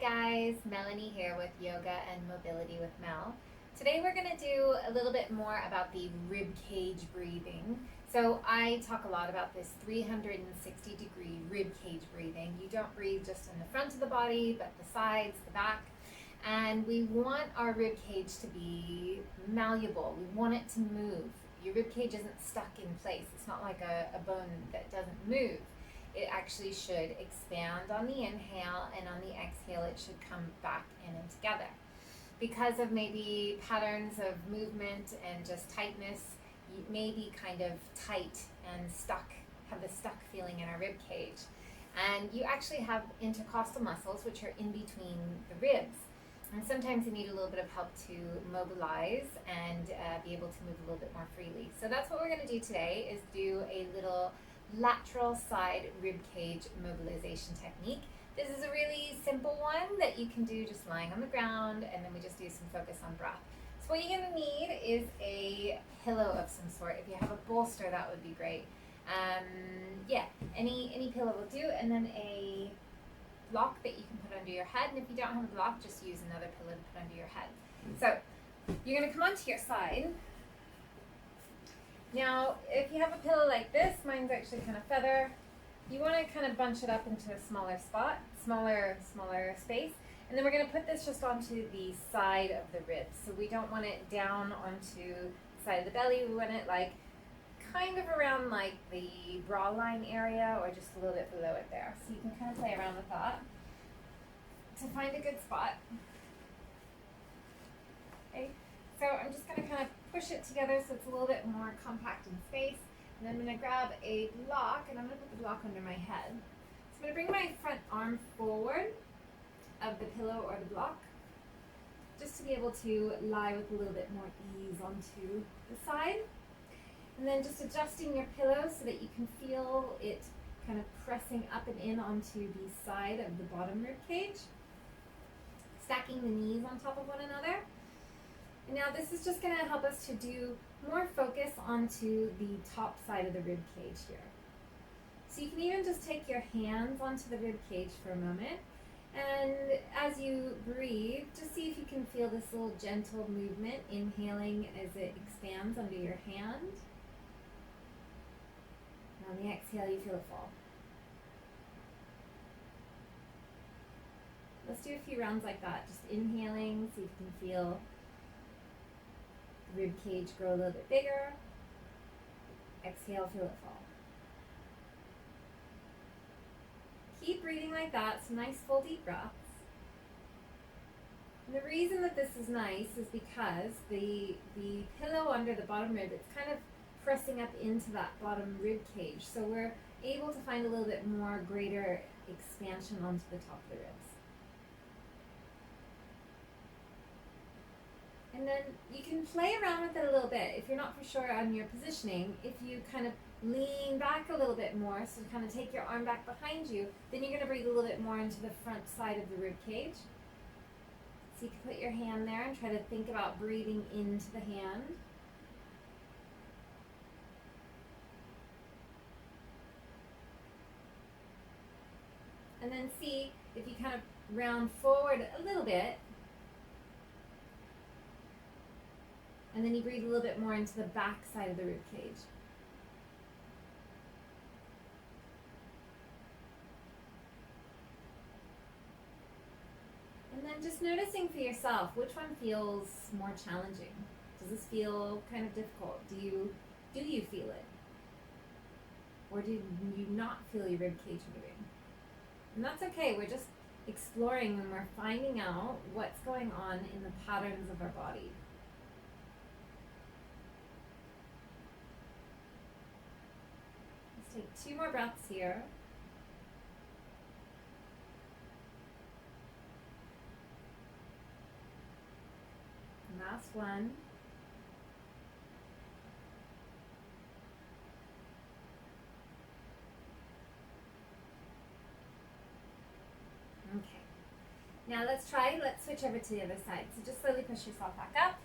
guys, Melanie here with Yoga and Mobility with Mel. Today we're going to do a little bit more about the rib cage breathing. So I talk a lot about this 360-degree rib cage breathing. You don't breathe just in the front of the body, but the sides, the back. And we want our rib cage to be malleable. We want it to move. Your rib cage isn't stuck in place. It's not like a bone that doesn't move. It actually should expand on the inhale, and on the exhale it should come back in and together. Because of maybe patterns of movement and just tightness, you may be kind of tight and stuck, have the stuck feeling in our rib cage. And you actually have intercostal muscles, which are in between the ribs. And sometimes you need a little bit of help to mobilize and be able to move a little bit more freely. So that's what we're going to do today, is do a little lateral side rib cage mobilization technique. This is a really simple one that you can do just lying on the ground, and then we just do some focus on breath. So what you're going to need is a pillow of some sort. If you have a bolster, that would be great. Any pillow will do, and then a block that you can put under your head. And if you don't have a block, just use another pillow to put under your head. So you're going to come onto your side. Now, if you have a pillow like this, mine's actually kind of feather, you want to kind of bunch it up into a smaller spot, smaller space. And then we're going to put this just onto the side of the ribs. So we don't want it down onto the side of the belly. We want it like kind of around like the bra line area, or just a little bit below it there. So you can kind of play around with that to find a good spot. Okay. So I'm just going to kind of push it together so it's a little bit more compact in space. And then I'm going to grab a block, and I'm going to put the block under my head. So I'm going to bring my front arm forward of the pillow or the block, just to be able to lie with a little bit more ease onto the side. And then just adjusting your pillow so that you can feel it kind of pressing up and in onto the side of the bottom rib cage. Stacking the knees on top of one another. And now this is just going to help us to do more focus onto the top side of the rib cage here. So you can even just take your hands onto the rib cage for a moment, and as you breathe, just see if you can feel this little gentle movement, inhaling as it expands under your hand. And on the exhale, you feel it fall. Let's do a few rounds like that, just inhaling, see if you can feel rib cage grow a little bit bigger. Exhale, feel it fall. Keep breathing like that, some nice full deep breaths. And the reason that this is nice is because the pillow under the bottom rib, it's kind of pressing up into that bottom rib cage. So we're able to find a little bit more greater expansion onto the top of the ribs. And then you can play around with it a little bit. If you're not for sure on your positioning, if you kind of lean back a little bit more, so kind of take your arm back behind you, then you're going to breathe a little bit more into the front side of the rib cage. So you can put your hand there and try to think about breathing into the hand. And then see if you kind of round forward a little bit, and then you breathe a little bit more into the back side of the rib cage. And then just noticing for yourself, which one feels more challenging? Does this feel kind of difficult? Do you feel it? Or do you not feel your rib cage moving? And that's okay, we're just exploring and we're finding out what's going on in the patterns of our body. Let's take 2 more breaths here. Last one. Okay. Now let's switch over to the other side. So just slowly push yourself back up.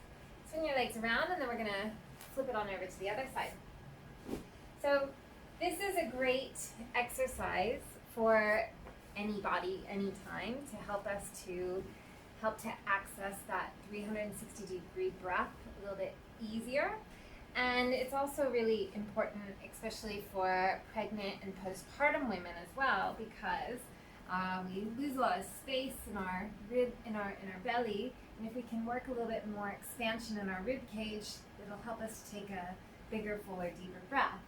Swing your legs around, and then we're going to flip it on over to the other side. So this is a great exercise for any body, anytime, to help to access that 360-degree breath a little bit easier. And it's also really important, especially for pregnant and postpartum women as well, because we lose a lot of space in our belly, and if we can work a little bit more expansion in our rib cage, it'll help us take a bigger, fuller, deeper breath.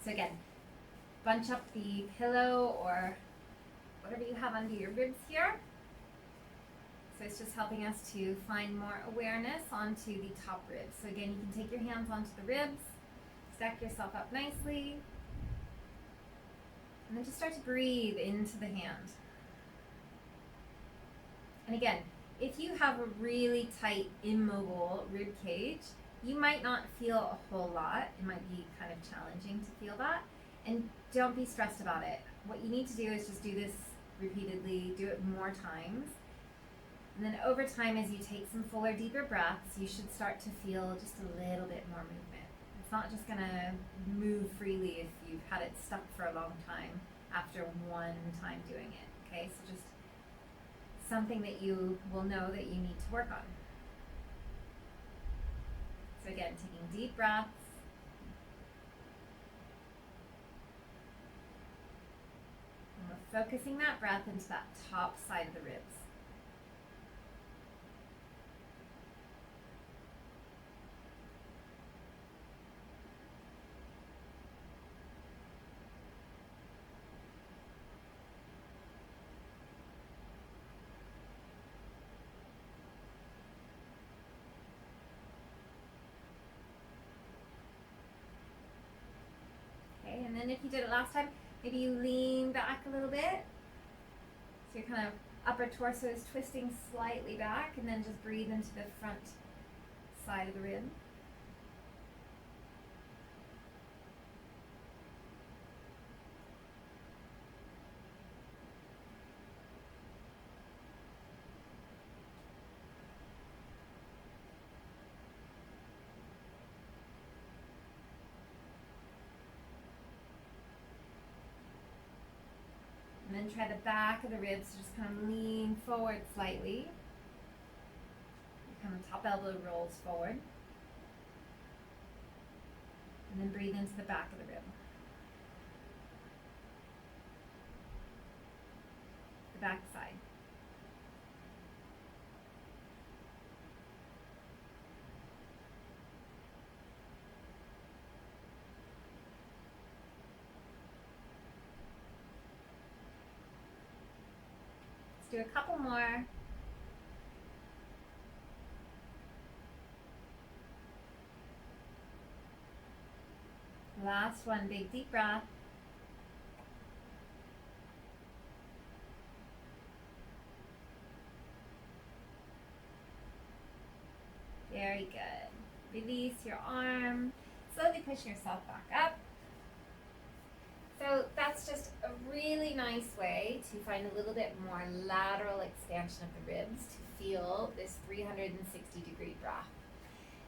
So again, bunch up the pillow or whatever you have under your ribs here. So it's just helping us to find more awareness onto the top ribs. So again, you can take your hands onto the ribs, stack yourself up nicely, and then just start to breathe into the hand. And again, if you have a really tight, immobile rib cage, you might not feel a whole lot. It might be kind of challenging to feel that. And don't be stressed about it. What you need to do is just do this repeatedly, do it more times. And then over time, as you take some fuller, deeper breaths, you should start to feel just a little bit more movement. It's not just gonna move freely if you've had it stuck for a long time after one time doing it, okay? So just something that you will know that you need to work on. So again, taking deep breaths. And we're focusing that breath into that top side of the ribs. And then if you did it last time, maybe you lean back a little bit. So your kind of upper torso is twisting slightly back, and then just breathe into the front side of the rib. And then try the back of the ribs to just kind of lean forward slightly. Kind of top elbow rolls forward. And then breathe into the back of the rib. The back side. Do a couple more. Last one, big deep breath. Very good. Release your arm. Slowly push yourself back up. So that's just a really nice way to find a little bit more lateral expansion of the ribs to feel this 360-degree breath.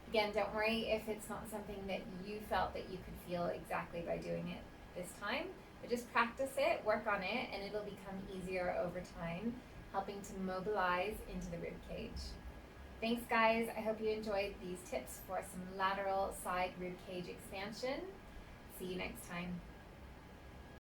Again, don't worry if it's not something that you felt that you could feel exactly by doing it this time, but just practice it, work on it, and it'll become easier over time, helping to mobilize into the rib cage. Thanks guys, I hope you enjoyed these tips for some lateral side rib cage expansion. See you next time.